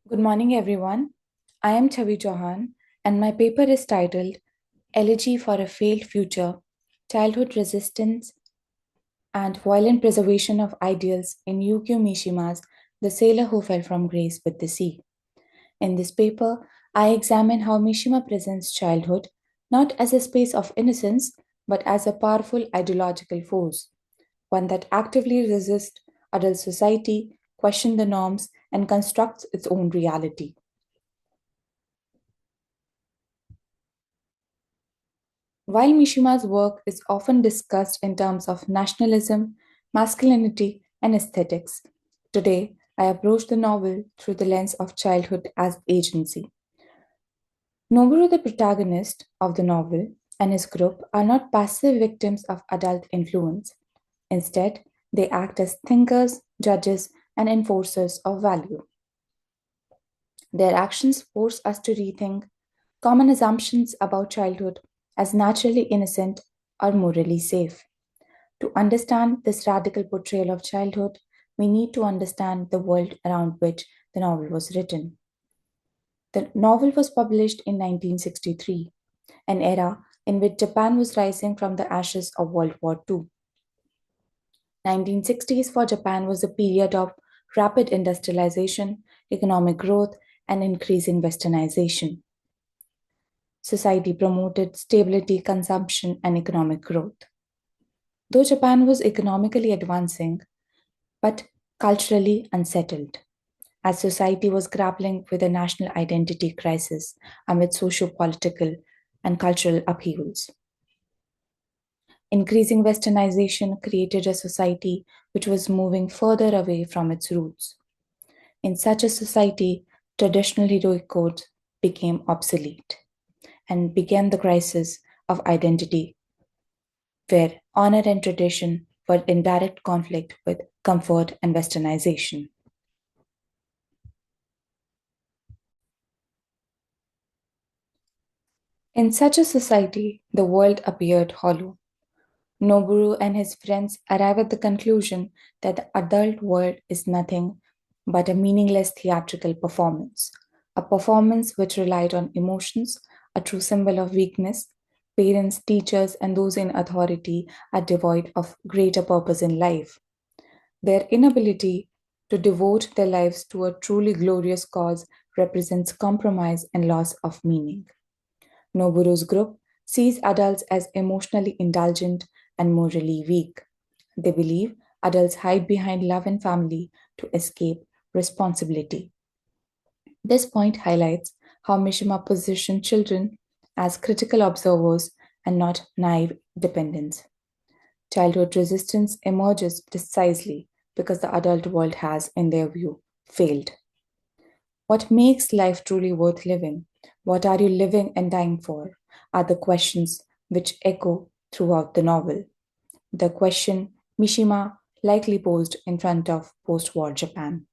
Good morning, everyone. I am Chauhan, and my paper is titled Elegy for a Failed Future Childhood Resistance and Violent Preservation of Ideals in Yukio Mishima's The Sailor Who Fell from Grace with the Sea. In this paper, I examine how Mishima presents childhood not as a space of innocence, but as a powerful ideological force, one that actively resists adult society, questions the norms, and constructs its own reality. While Mishima's work is often discussed in terms of nationalism, masculinity, and aesthetics, today I approach the novel through the lens of childhood as agency. Noboru, the protagonist of the novel, and his group are not passive victims of adult influence. Instead, they act as thinkers, judges, and enforcers of value. Their actions force us to rethink common assumptions about childhood as naturally innocent or morally safe. To understand this radical portrayal of childhood, we need to understand the world around which the novel was written. The novel was published in 1963, an era in which Japan was rising from the ashes of World War II. 1960s for Japan was a period of rapid industrialization, economic growth, and increasing westernization. Society promoted stability, consumption, and economic growth. Though Japan was economically advancing, but culturally unsettled, as society was grappling with a national identity crisis amid socio political and cultural upheavals. Increasing westernization created a society which was moving further away from its roots. In such a society, traditional heroic codes became obsolete and began the crisis of identity, where honor and tradition were in direct conflict with comfort and westernization. In such a society, the world appeared hollow. Noboru and his friends arrive at the conclusion that the adult world is nothing but a meaningless theatrical performance, a performance which relied on emotions, a true symbol of weakness. Parents, teachers, and those in authority are devoid of greater purpose in life. Their inability to devote their lives to a truly glorious cause represents compromise and loss of meaning. Noburu's group sees adults as emotionally indulgent and morally weak. They believe adults hide behind love and family to escape responsibility. This point highlights how Mishima positioned children as critical observers and not naive dependents. Childhood resistance emerges precisely because the adult world has, in their view, failed. What makes life truly worth living? What are you living and dying for? Are the questions which echo throughout the novel. The question Mishima likely posed in front of post war Japan.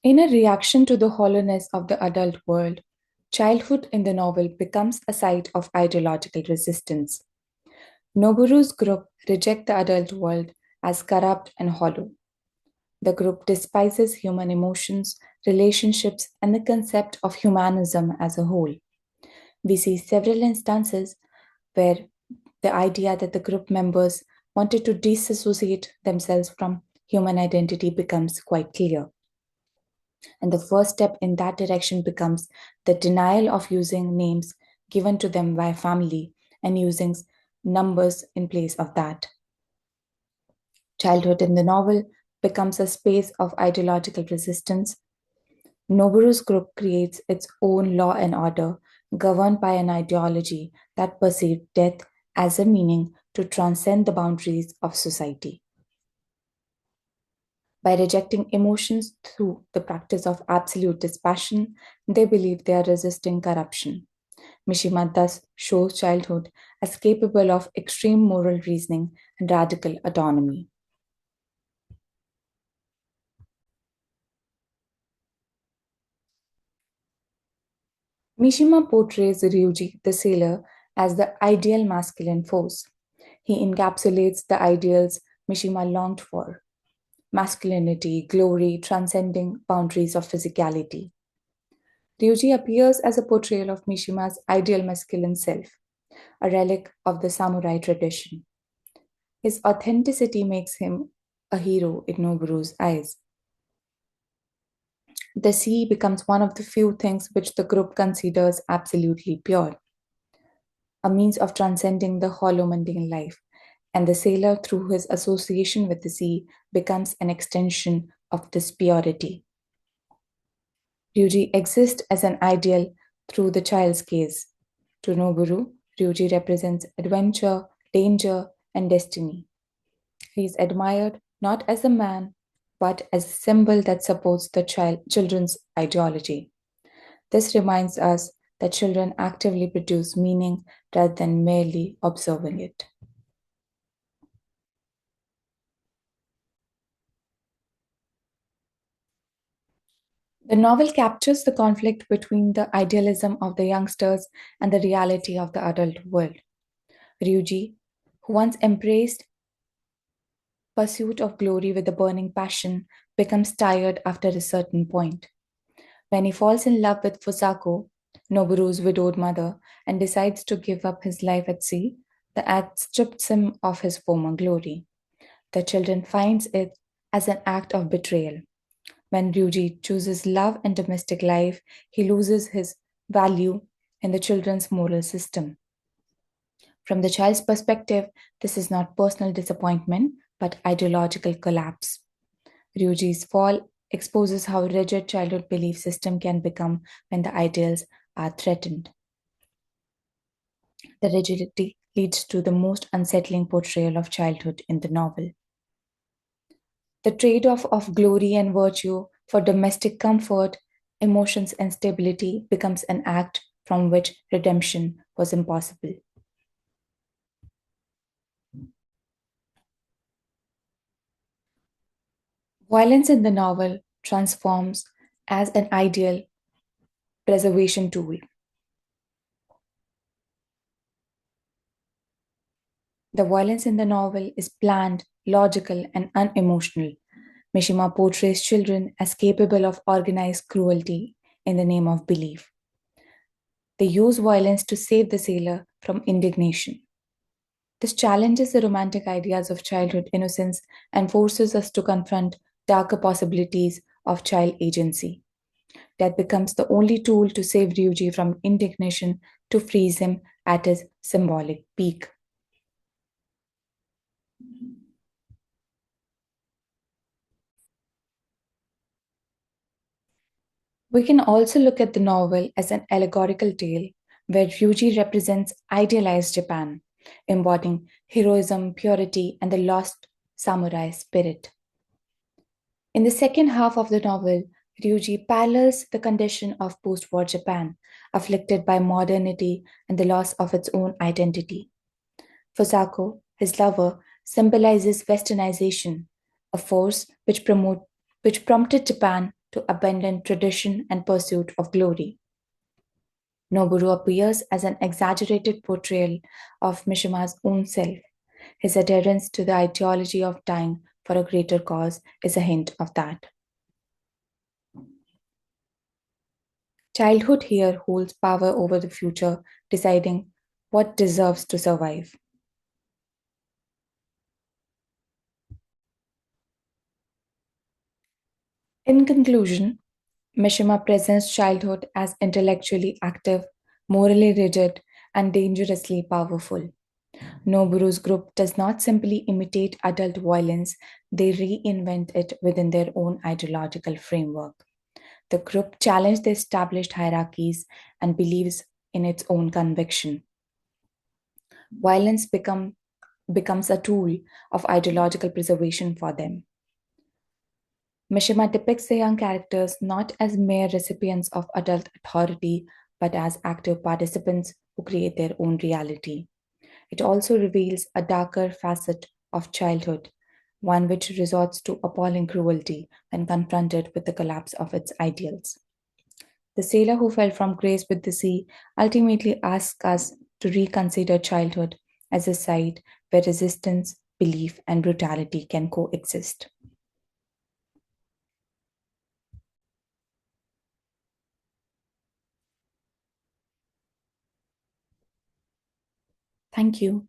In a reaction to the hollowness of the adult world, childhood in the novel becomes a site of ideological resistance. Noburu's group reject the adult world as corrupt and hollow. The group despises human emotions, relationships, and the concept of humanism as a whole. We see several instances where the idea that the group members wanted to disassociate themselves from human identity becomes quite clear. And the first step in that direction becomes the denial of using names given to them by family and using numbers in place of that. Childhood in the novel becomes a space of ideological resistance. Noboru's group creates its own law and order, governed by an ideology that perceived death as a meaning to transcend the boundaries of society. By rejecting emotions through the practice of absolute dispassion, they believe they are resisting corruption. Mishima thus shows childhood as capable of extreme moral reasoning and radical autonomy. Mishima portrays Ryuji, the sailor, as the ideal masculine force. He encapsulates the ideals Mishima longed for: masculinity, glory, transcending boundaries of physicality. Ryuji appears as a portrayal of Mishima's ideal masculine self, a relic of the samurai tradition. His authenticity makes him a hero in Noburu's eyes. The sea becomes one of the few things which the group considers absolutely pure, a means of transcending the hollow mundane life, and the sailor, through his association with the sea, becomes an extension of this purity. Ryuji exists as an ideal through the child's gaze. To Noburu, Ryuji represents adventure, danger, and destiny. He is admired not as a man, but as a symbol that supports the children's ideology. This reminds us that children actively produce meaning rather than merely observing it. The novel captures the conflict between the idealism of the youngsters and the reality of the adult world. Ryuji, who once embraced pursuit of glory with a burning passion, becomes tired after a certain point. When he falls in love with Fusako, Noburu's widowed mother, and decides to give up his life at sea, the act strips him of his former glory. The children finds it as an act of betrayal. When Ryuji chooses love and domestic life, he loses his value in the children's moral system. From the child's perspective, this is not personal disappointment, but ideological collapse. Ryuji's fall exposes how rigid childhood belief system can become when the ideals are threatened. The rigidity leads to the most unsettling portrayal of childhood in the novel. The trade off of glory and virtue for domestic comfort, emotions, and stability becomes an act from which redemption was impossible. Violence in the novel transforms as an ideal preservation tool. The violence in the novel is planned, logical, and unemotional. Mishima portrays children as capable of organized cruelty in the name of belief. They use violence to save the sailor from indignation. This challenges the romantic ideas of childhood innocence and forces us to confront darker possibilities of child agency. Death becomes the only tool to save Ryuji from indignation, to freeze him at his symbolic peak. We can also look at the novel as an allegorical tale where Ryuji represents idealized Japan, embodying heroism, purity, and the lost samurai spirit. In the second half of the novel, Ryuji parallels the condition of post war Japan, afflicted by modernity and the loss of its own identity. Fusako, his lover, symbolizes westernization, a force which prompted Japan to abandon tradition and pursuit of glory. Noboru appears as an exaggerated portrayal of Mishima's own self. His adherence to the ideology of dying for a greater cause is a hint of that. Childhood here holds power over the future, deciding what deserves to survive. In conclusion, Mishima presents childhood as intellectually active, morally rigid, and dangerously powerful. Noburu's group does not simply imitate adult violence, they reinvent it within their own ideological framework. The group challenged the established hierarchies and believes in its own conviction. Violence becomes a tool of ideological preservation for them. Mishima depicts the young characters not as mere recipients of adult authority, but as active participants who create their own reality. It also reveals a darker facet of childhood, one which resorts to appalling cruelty when confronted with the collapse of its ideals. The sailor who fell from grace with the sea ultimately asks us to reconsider childhood as a site where resistance, belief, and brutality can coexist. Thank you.